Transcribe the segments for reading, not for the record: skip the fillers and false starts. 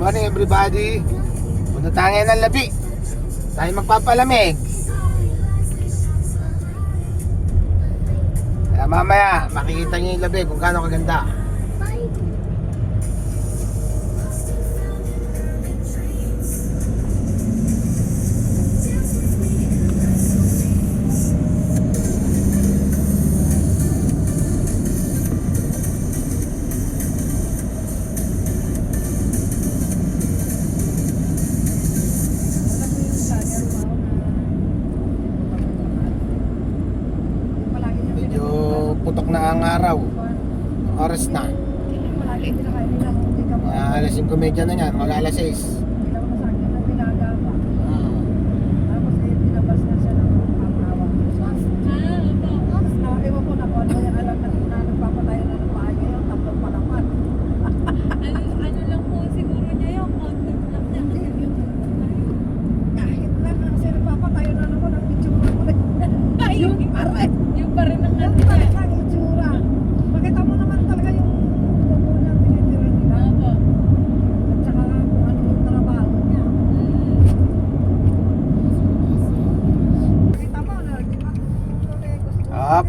morning everybody. Punta tayo ngayon ng labi. Tayo magpapalamig. Kaya mamaya makikita niyo yung labi kung gaano kaganda. Putok na ang araw. Oras na. Alas 5:30 na yan. Mag alas 6.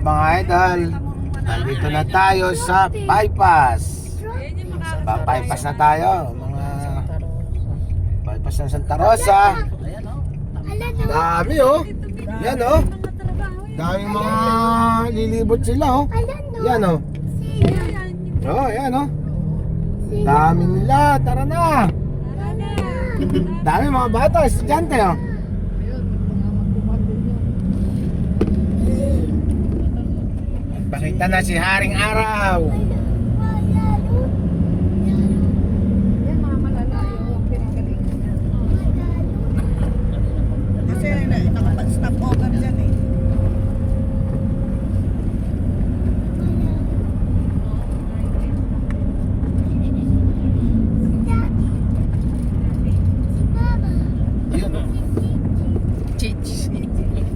Mga idol, nandito na tayo sa bypass. Bypass na tayo. Mga bypass ng Santa Rosa. Dami oh. Yan oh. Daming mga lilibot sila oh. Yan oh. Oh, yan oh. Dami nila. Tara na. Dami mga bata, estudyante oh. Pakita na si Haring Araw. Yan mga malalayo ang pinagalingan niya. Kasi nakapag-stop over dyan eh.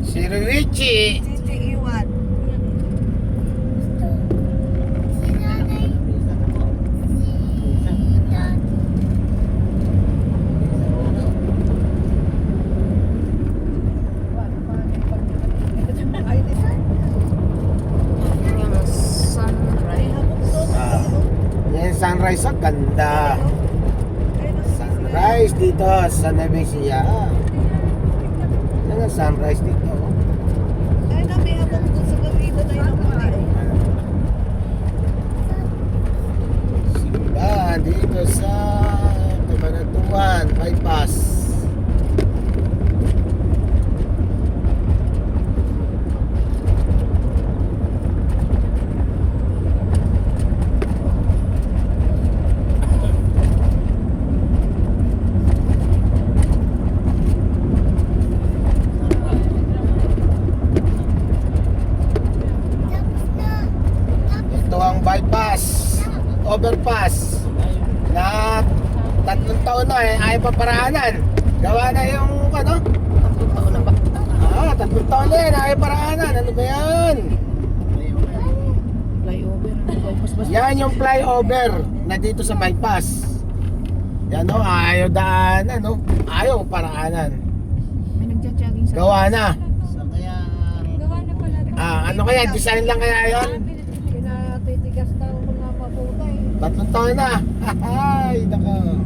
Si Ruichi. Sunrise ang ganda. Sunrise dito sa Nevesia. Yan ang sunrise dito. Ay, may habang doon sa gawin na yun ang simbahan dito sa Cabanatuan bypass. Overpass na 3 taon na ayaw pa paraanan. Gawa na yung ano? 3 taon na ba? 3 taon na yan, ayaw paraanan. Ano ba yan? Flyover. Yan yung flyover na dito sa bypass. Yan o, ayaw daanan no? Ayaw paraanan. May nagja-jogging sa gawa na. Gawa na pala. Ano kaya? Design lang kaya yun? Pinatitigas daw mga mabuta eh. 3 taon na. Ay, nako.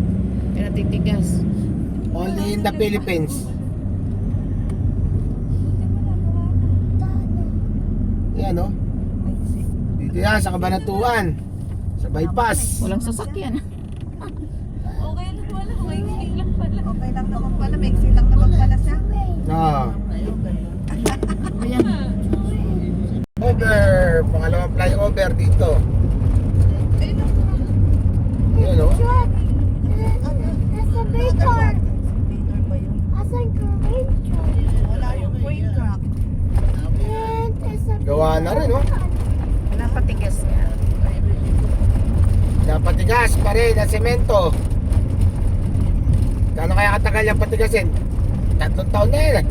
Pinatitigas. Only in the Philippines. Yan o. Dito yan sa Cabanatuan. Sa bypass. Walang sasakyan. Okay lang pala, maiksi lang pala. Okay lang naman pala, maiksi lang naman pala siya. Ayan. Over. Pangalawang flyover dito. Yan o. Nasa Baytor. Asan ka Baytor? Wala yung point truck. Gawa na rin o. Wala patigas niya. Napatigas pa rin na semento. Kano kaya katagal yung patigasin? 3 taon na yan eh.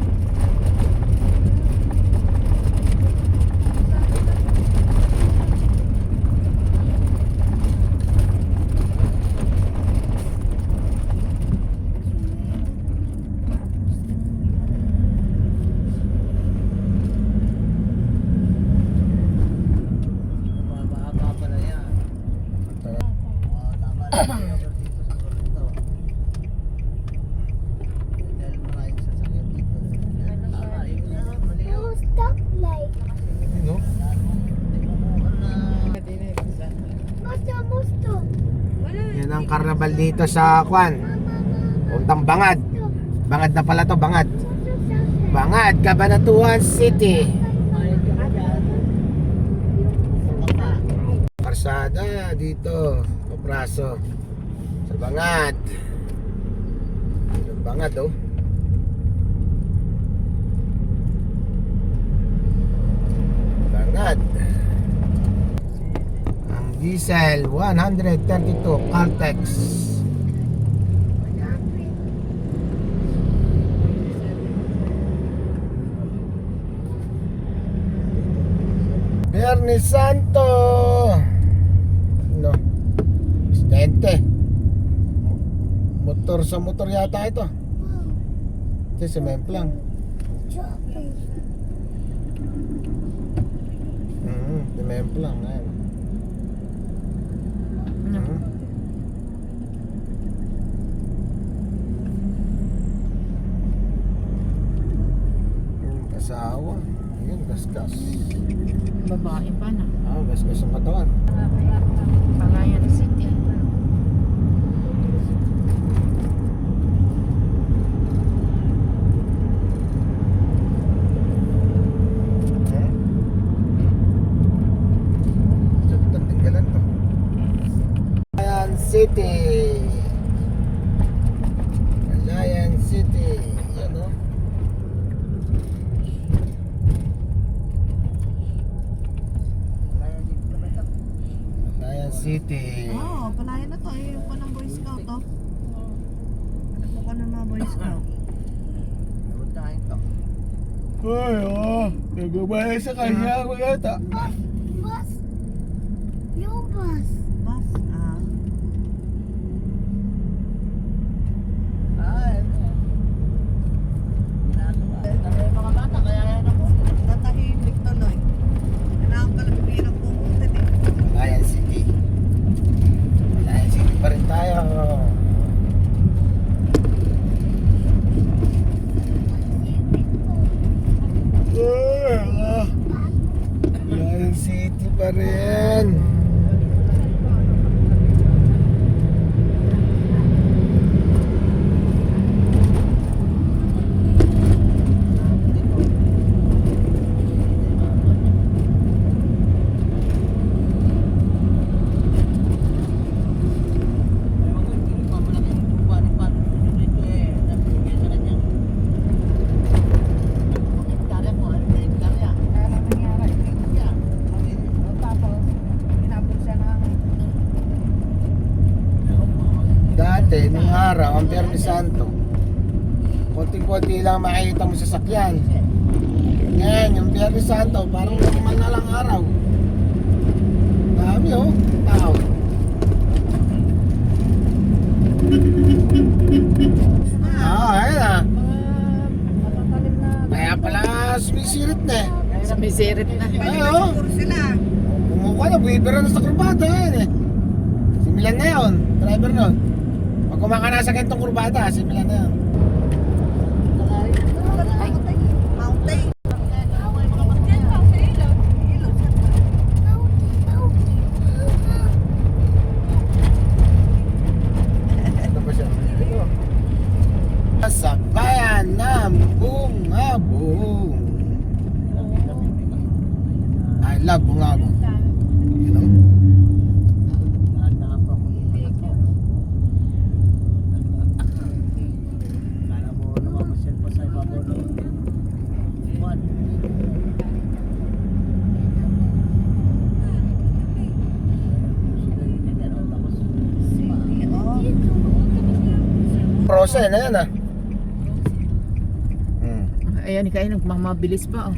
No stoplight. Ano? Musto. Yan ang karnabal dito sa Kwan. Puntang Bangad. Bangad na pala to, Bangad. Bangad, Cabanatuan City. Karsada dito, Papraso. Sa Bangad. Sa Bangad, oh. Bangad. Ang diesel 132 Caltex. Bernie Santo. No. Stente. Motor sa motor yata ito. Ito si Memplang. Si Memplang. Ayan. Asawa. Ayun, gasgas. Babae pa na. Gasgas ang katawan. Palayan City. Palayan City. Palayan City. Yan o. Palayan City. Oo, palayan na to. Yung pa ng Boy Scout, oh. Ano ka na mga Boy Scout? Ay, nagabaya sa kanya ako yata. Bus. Yung bus. Bus, ah. Tatahimik tuloy. Kailangan pala bibirang pumuntin eh. Palayan City. Palayan City pa rin tayo. Palayan City pa rin. Dati, nung araw, ang Biyernes Santo, konting-konti lang makikita mo sa sakyan. Ngayon, yung Biyernes Santo, parang normal na lang araw. Dami oh, tao. Ayun ah. Kaya pala sumisirit na eh. Sumisirit na. Ay, oh. Puro sila. Bumukha na, buibira na sa kurbata yan eh. Si Milan na yun, driver nun. Pag kumakana sa kentong kurbata, si Milan na yun. Mountain. Diyan pa, sa ilaw. Ano ba siya? Sa bayan ng Bungabong. I love Bungabong. You know? Prosa na yan ah. Ayan, kayo nagmamabilis pa, oh.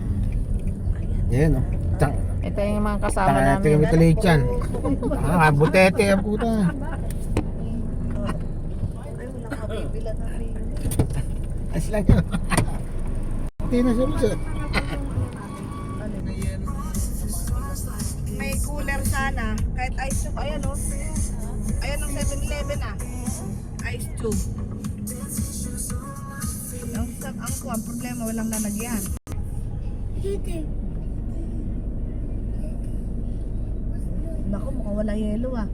Yan oh. Tang. Ito yung mga kasama Tanga natin yung mitulit yan. Butete ang puta. Ay, wala ka bibila na rin. Ayos lang yun. Hindi na solusyon. May cooler sana. Kahit ice cube, ayan, oh. Ayan, Gaya ng 7-Eleven ah. Ice tube. Ang problema, walang lalagyan. Dito. Naku, mukhang wala yelo ah.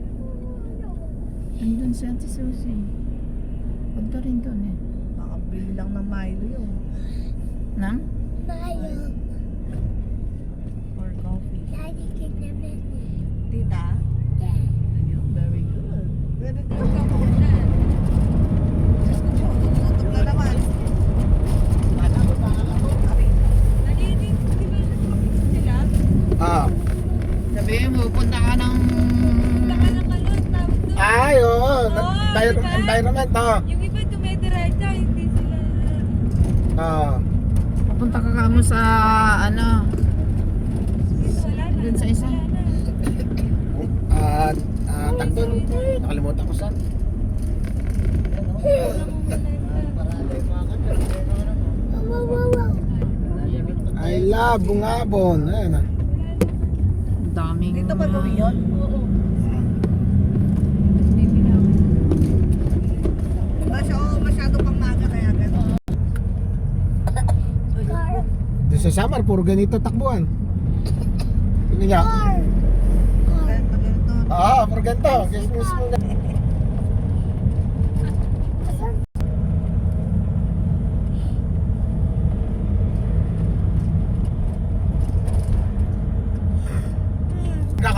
Andun si Ate Susie. Punta rin doon eh. Nakabili lang ng Milo yun. Nang? Mayo. Or coffee. Daddy can never. Tita? Yeah. Ayun, very good. Very good. Pagkakunan. Gutom na naman. Nalinig, di ba sila? Ah. Sabihin mo, punta ka ng... Punta ka ng kalon, tawag doon. Ay, oo. diba? Environment, oh. Yung iba dumidiretsa, hindi sila... Ah. Pupunta ka kamo sa ano? Dito wala na. Dun sa isa. Wala na. Tag doon. Nakalimutan ko saan. Wow, wow, wow. I love Bungabon. Ayan ah. Ang daming... Dito ba gawin yun? Oo. Baby na ako. Masyado pang maga kaya gano'n. Car. Doon sa summer, puro ganito takbuhan. Tingnan niya. Car. Kaya pag ganito. Oo, puro ganito. Mismo nga.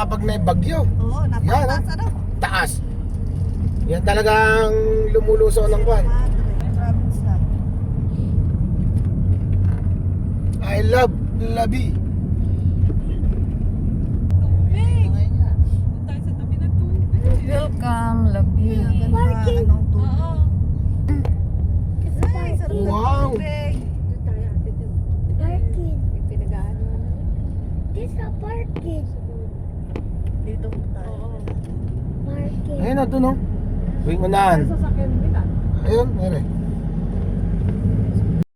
Kapag may bagyo, Oo, napakataas ano? taas. Yan talagang lumuluso ng kwan. Province lang. I love Labi. Tubig! Punta sa tabi ng tubig. Welcome, Labi. Parking. Anong tubig? Oo. Ay, sarap ng Wow. tubig. Doon tayo, ate. Doon. Parking. May pinag-aano na. This a parking. Dito tayo. Oo. Parking. Ayun na, doon oh. Tuwing unahan. Sasakyan nila. Ayun, meron.